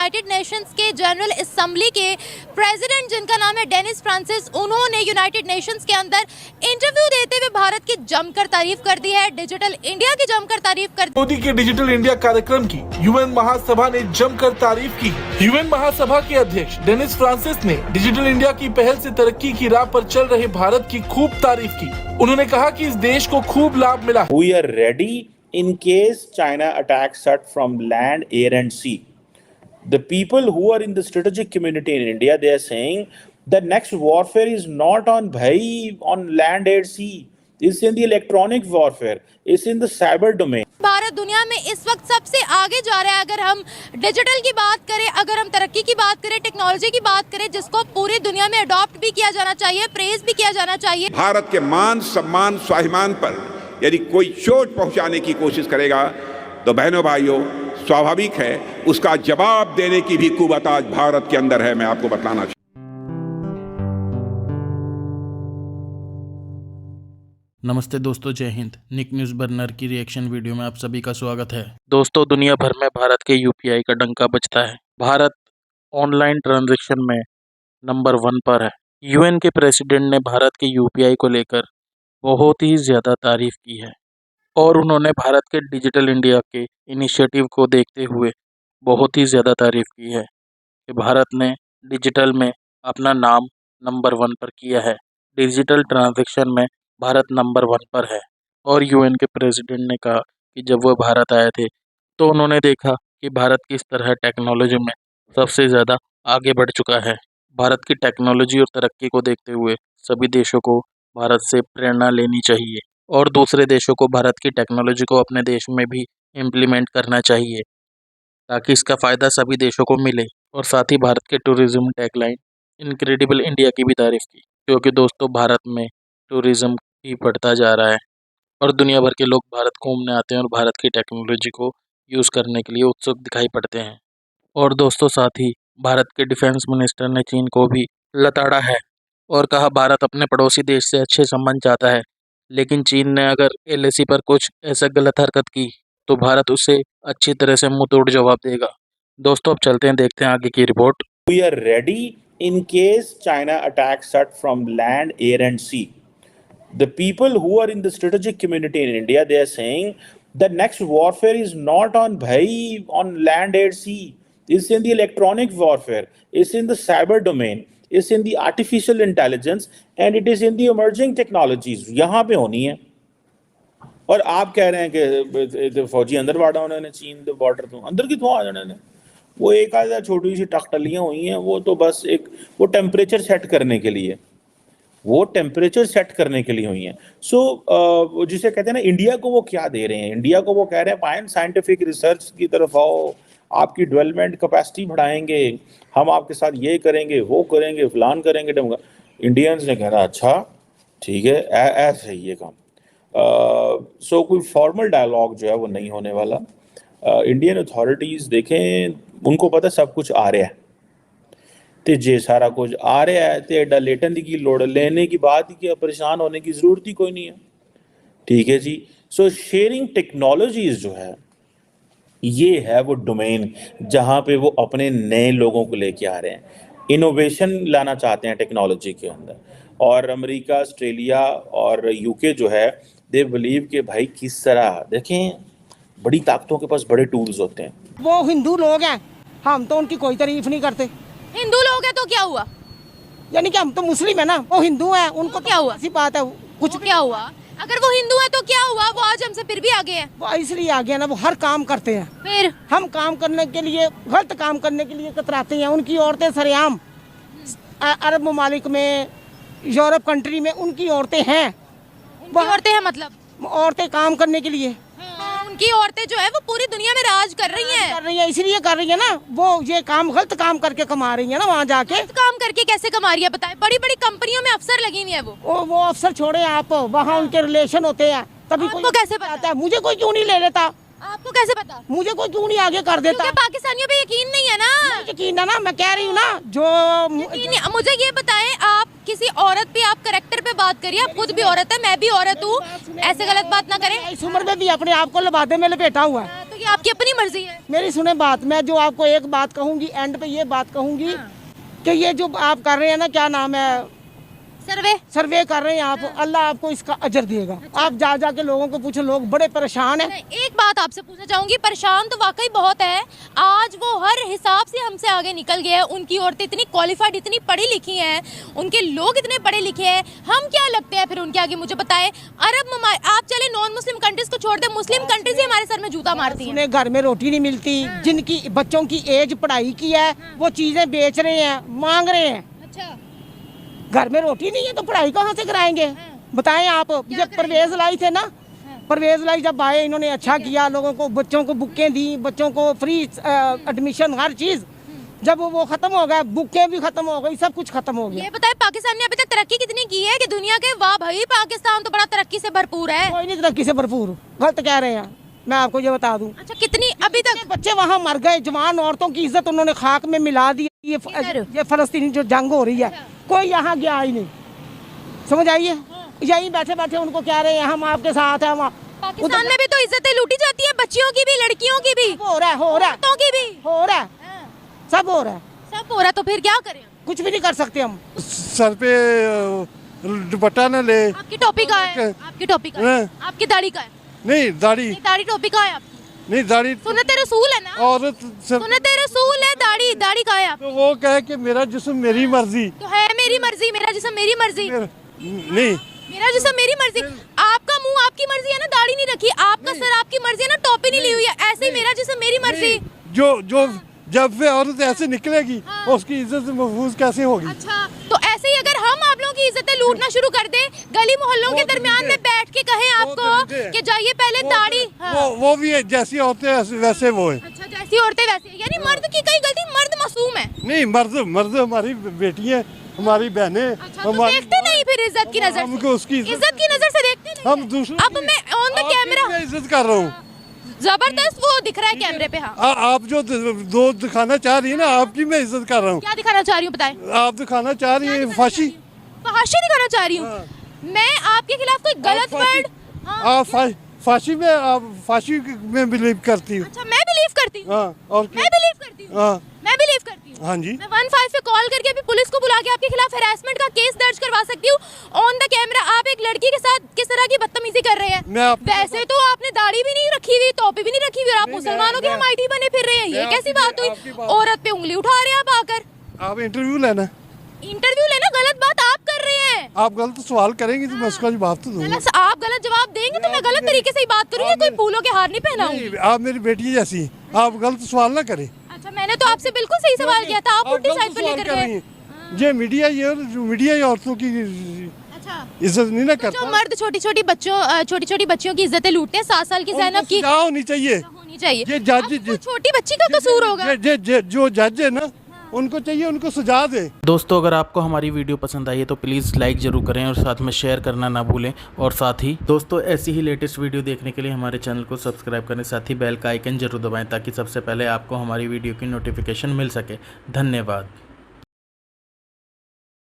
United Nations के general assembly के president जिनका नाम है डेनिस फ्रांसिस, उन्होंने यूनाइटेड नेशंस के अंदर इंटरव्यू देते हुए भारत की जमकर तारीफ कर दी है, डिजिटल इंडिया की जमकर तारीफ कर दी। मोदी के डिजिटल इंडिया कार्यक्रम की यूएन महासभा ने जमकर तारीफ की है। यूएन महासभा के अध्यक्ष डेनिस फ्रांसिस ने डिजिटल इंडिया की पहल से तरक्की की राह पर चल रहे भारत की खूब तारीफ की। उन्होंने कहा कि इस देश को खूब लाभ मिला है। We are ready in case China attacks us from land, air and sea. The people who are in the strategic community in India, they are saying the next warfare is not on land, air, sea. It's in the electronic warfare. It's in the cyber domain. Bharat दुनिया में इस वक्त सबसे आगे जा रहा है। अगर हम डिजिटल की बात करें, अगर हम तरक्की की बात करें, टेक्नोलॉजी की बात करें, जिसको पूरी दुनिया में अडॉप्ट भी किया जाना चाहिए, प्रेज भी किया जाना चाहिए। भारत के मान सम्मान स्वाभिमान पर यदि कोई चोट पहुंचाने की कोशिश करेगा तो बहनों भाइयों, स्वाभाविक है उसका जवाब देने की भी कुव्वत आज भारत के अंदर है। मैं आपको बताना चाहूँ। नमस्ते दोस्तों, जय हिंद। निक न्यूज़ बर्नर की रिएक्शन वीडियो में आप सभी का स्वागत है। दोस्तों, दुनिया भर में भारत के यूपीआई का डंका बजता है। भारत ऑनलाइन ट्रांजैक्शन में नंबर 1 पर है। यूएन के प्रेसिडेंट ने भारत के यूपीआई को लेकर बहुत ही ज़्यादा तारीफ की है और उन्होंने भारत के डिजिटल इंडिया के इनिशिएटिव को देखते हुए बहुत ही ज़्यादा तारीफ की है कि भारत ने डिजिटल में अपना नाम नंबर 1 पर किया है। डिजिटल ट्रांजैक्शन में भारत नंबर 1 पर है। और यूएन के प्रेसिडेंट ने कहा कि जब वो भारत आए थे तो उन्होंने देखा कि भारत किस तरह टेक्नोलॉजी में सबसे ज़्यादा आगे बढ़ चुका है। भारत की टेक्नोलॉजी और तरक्की को देखते हुए सभी देशों को भारत से प्रेरणा लेनी चाहिए और दूसरे देशों को भारत की टेक्नोलॉजी को अपने देश में भी इम्प्लीमेंट करना चाहिए ताकि इसका फ़ायदा सभी देशों को मिले। और साथ ही भारत के टूरिज़्म टैगलाइन इनक्रेडिबल इंडिया की भी तारीफ की, क्योंकि दोस्तों भारत में टूरिज़्म भी बढ़ता जा रहा है और दुनिया भर के लोग भारत घूमने आते हैं और भारत की टेक्नोलॉजी को यूज़ करने के लिए उत्सुक दिखाई पड़ते हैं। और दोस्तों साथ ही भारत के डिफेंस मिनिस्टर ने चीन को भी लताड़ा है और कहा भारत अपने पड़ोसी देश से अच्छे संबंध चाहता है, लेकिन चीन ने अगर एलएसी पर कुछ ऐसा गलत हरकत की तो भारत उसे अच्छी तरह से मुंह तोड़ जवाब देगा। दोस्तों अब चलते हैं, देखते हैं आगे की report. We are ready in case China attacks us from land, air and sea. The people who are in the strategic community in India, they are saying the next warfare is not on land, air, sea. It's in the electronic warfare. It's in the cyber domain. It's in the artificial intelligence and it is in the emerging technologies. यहाँ पे होनी है। और आप कह रहे हैं कि फौजी अंदर बाड़ा उन्होंने चीन के बॉर्डर तो अंदर कितों आ जाने ने। वो एक आधा छोटी सी टकटलियाँ हुई हैं, वो तो बस वो टेम्परेचर सेट करने के लिए, हुई हैं। सो जिसे कहते हैं ना, इंडिया को वो क्या दे रहे हैं, इंडिया को वो कह रहे हैं फाइन साइंटिफिक रिसर्च की तरफ आओ, आपकी डेवलपमेंट कैपेसिटी बढ़ाएंगे, हम आपके साथ ये करेंगे, वो करेंगे, फलान करेंगे। इंडियंस ने कहा अच्छा ठीक है, ऐसे ही ये काम। सो कोई फॉर्मल डायलॉग जो है वो नहीं होने वाला। इंडियन अथॉरिटीज़ देखें, उनको पता सब कुछ आ रहा है, तो जे सारा कुछ आ रहा है तो एडा लेटन की लोड़ लेने की बात ही क्या, परेशान होने की ज़रूरत ही कोई नहीं है। ठीक है जी। सो शेयरिंग टेक्नोलॉजीज़ जो है ये है वो डोमेन जहाँ पे वो अपने नए लोगों को लेके आ रहे हैं, इनोवेशन लाना चाहते हैं टेक्नोलॉजी के अंदर। और अमेरिका, ऑस्ट्रेलिया और यूके जो है, दे बिलीव कि भाई किस तरह, देखें बड़ी ताकतों के पास बड़े टूल्स होते हैं। वो हिंदू लोग हैं, हम तो उनकी कोई तारीफ नहीं करते। हिंदू लोग हैं तो क्या हुआ, यानी कि हम तो मुस्लिम है ना, वो हिंदू है, उनको क्या हुआ, ऐसी बात है कुछ क्या हुआ। अगर वो हिंदू है तो क्या हुआ, वो आज हमसे फिर भी आगे हैं। वो इसलिए आगे है ना, वो हर काम करते हैं। फिर हम काम करने के लिए, गलत काम करने के लिए कतराते हैं। उनकी औरतें सरेआम अरब ममालिक में, यूरोप कंट्री में उनकी औरतें हैं। उनकी औरतें हैं मतलब औरतें काम करने के लिए, उनकी औरतें जो है वो पूरी दुनिया में राज कर रही हैं। इसलिए कर रही है ना। वो ये काम गलत काम करके कमा रही है ना, वहाँ जाके गलत काम करके कैसे कमा रही है बताए। बड़ी बड़ी कंपनियों में अफसर लगी हुई है वो अफसर छोड़े आप, वहाँ उनके रिलेशन होते हैं। तभी आपको कैसे पता है? मुझे कोई क्यों नहीं ले लेता, आपको कैसे पता, मुझे कोई क्यों नहीं आगे कर देता। क्योंकि पाकिस्तानियों पे यकीन नहीं है ना। यकीन है ना, मैं कह रही हूँ ना। जो मुझे ये बताएं, आप किसी औरत पे, आप करेक्टर पे बात करिए। आप खुद भी औरत है, मैं भी औरत हूँ, ऐसे गलत बात ना करें। इस उम्र में भी अपने आप को लबादे में लपेटा हुआ है। तो ये आपकी अपनी मर्जी है। मेरी सुने बात, मैं जो आपको एक बात कहूंगी, एंड पे ये बात कहूंगी कि ये जो आप कर रहे हैं ना, क्या नाम है, सर्वे कर रहे हैं आप, अल्लाह आपको इसका अजर देगा। आप जा जाके लोगों को पूछो, लोग बड़े परेशान हैं। एक बात आपसे पूछना चाहूंगी, परेशान तो वाकई बहुत है। आज वो हर हिसाब से हमसे आगे निकल गए हैं। उनकी औरतें इतनी क्वालिफाइड, इतनी पढ़ी लिखी हैं, उनके लोग इतने पढ़े लिखे हैं, हम क्या लगते हैं फिर उनके आगे? मुझे बताएं, अरब आप चले नॉन मुस्लिम कंट्रीज को छोड़ दे, मुस्लिम कंट्रीज ही हमारे सर में जूता मारती हैं। उन्हें घर में रोटी नहीं मिलती, जिनकी बच्चों की एज पढ़ाई की है वो चीजें बेच रहे हैं, मांग रहे हैं। अच्छा, घर में रोटी नहीं है तो पढ़ाई कहाँ से कराएंगे? बताएं आप। जब परवेज लाई थे ना, परवेज लाई जब आए, इन्होंने अच्छा किया, लोगों को, बच्चों को बुकें दी, बच्चों को फ्री एडमिशन, हर चीज। जब वो खत्म हो गया, बुकें भी खत्म हो गई, सब कुछ खत्म हो गया। ये बताएं, पाकिस्तान ने अभी तक तरक्की कितनी की है कि दुनिया के? वाह भाई, पाकिस्तान तो बड़ा तरक्की से भरपूर है। कोई नहीं तरक्की से भरपूर, गलत कह रहे हैं, मैं आपको ये बता दूं। अच्छा, कितनी अभी तक? बच्चे वहाँ मर गए, जवान औरतों की इज्जत उन्होंने खाक में मिला दी। ये फलस्तीनी जो जंग हो रही है, कोई यहाँ गया ही नहीं, समझ आइए। यही बैठे बैठे उनको कह रहे हैं हम आपके साथ हैं। पाकिस्तान में भी तो इज्जतें लूटी जाती है, बच्चियों की भी, लड़कियों की भी, हो रहा है, हो रहा है, औरतों की भी हो रहा है, सब हो रहा है, सब हो रहा है। तो फिर क्या करें? कुछ भी नहीं कर सकते हम। सर पे दुपट्टा न ले। आपकी टोपी कहाँ है? आपकी टोपी कहाँ है? आपकी दाढ़ी कहाँ है? नहीं दाढ़ी, दाढ़ी टोपी कहाँ है आपकी? नहीं दाढ़ी सुन्नत रसूल है ना, औरत सर, सुन्नत रसूल है, दाढ़ी, दाढ़ी कहाँ है आपकी? तो वो कहे कि मेरा जिस्म मेरी मर्जी। तो है मेरी मर्जी, मेरा जिस्म मेरी मर्जी, नहीं, मेरा जिस्म मेरी मर्जी। आपका मुंह आपकी मर्जी है ना, दाढ़ी नहीं रखी, आपका सर आपकी मर्जी है ना, टोपी नहीं ली हुई है, ऐसे ही मेरा जिस्म मेरी मर्जी। जो जब वे औरत ऐसे निकलेगी उसकी इज्जत महफूज कैसे होगी? अच्छा, तो ऐसे ही अगर हम आप लोगों की इज्जतें लूटना शुरू कर दे, गली मोहल्लों के दरमियान में बैठ के कहें आपको कि जाइए पहले दाढ़ी, वो भी है, जैसी औरतें वैसे वो है। अच्छा, जैसी औरतें वैसे, यानी मर्द की कई गलती, मर्द मासूम है। नहीं, मर्द हमारी बेटी है, हमारी बहनें। अच्छा, तो देखते नहीं फिर इज्जत की नजर हमको उसकी इज्जत की नजर से देखते नहीं हम है। दूसरों अब मैं ऑन द कैमरा इज्जत कर रहा हूँ। जबरदस्त वो दिख रहा है कैमरे पे। हाँ, आप जो दो दिखाना चाह रही है ना, आपकी मैं इज्जत कर रहा हूँ। क्या दिखाना चाह रही हूँ बताएं? आप दिखाना चाह रही है फांसी। फांसी दिखाना चाह रही हूँ मैं आपके खिलाफ कोई गलत वर्ड? आप फांसी में, आप फांसी में बिलीव करती हूँ। अच्छा, मैं बिलीव करती हूँ। और मैं बिलीव करती हूँ। हाँ, मैं बिलीव करती हूँ। हाँ जी। मैं 15 पे कॉल करके अभी पुलिस को बुला के आपके खिलाफ हैरेसमेंट का केस दर्ज करवा सकती हूँ। ऑन द कैमरा आप एक लड़की के साथ किस तरह की बदतमीजी कर रहे हैं। वैसे तो आपने दाढ़ी भी नहीं रखी हुई, टोपी भी नहीं रखी हुई, और आप मुसलमानों की हमायती बने फिर रहे हैं। ये कैसी बात हुई? औरत पे उंगली उठा रहे हैं आप आकर। आप इंटरव्यू लेना, इंटरव्यू लेना गलत बात आप कर रहे हैं। आप गलत सवाल करेंगी तो मैं उसका जवाब तो दूंगा। आप गलत जवाब देंगे तो मैं गलत तरीके से ही बात करूंगी, कोई फूलों के हार नहीं पहनाऊंगी। आप मेरी बेटी जैसी, आप गलत सवाल ना करें। अच्छा, मैंने तो आपसे बिल्कुल सही सवाल किया था, आप उल्टी साइड पे लेकर गए। ये मीडिया ही औरतों की अच्छा, इज्जत नहीं ना करता। जो मर्द छोटी छोटी बच्चियों की इज्जतें लूटते हैं, 7 साल की ज़ैनब की सजा होनी चाहिए। होनी चाहिए। ये जज, अब वो छोटी बच्ची का कसूर होगा। जो जज है ना, उनको चाहिए उनको सजा दे। दोस्तों, अगर आपको हमारी वीडियो पसंद आई है तो प्लीज़ लाइक ज़रूर करें और साथ में शेयर करना ना भूलें। और साथ ही दोस्तों, ऐसी ही लेटेस्ट वीडियो देखने के लिए हमारे चैनल को सब्सक्राइब करें, साथ ही बेल का आइकन जरूर दबाएं ताकि सबसे पहले आपको हमारी वीडियो की नोटिफिकेशन मिल सके। धन्यवाद।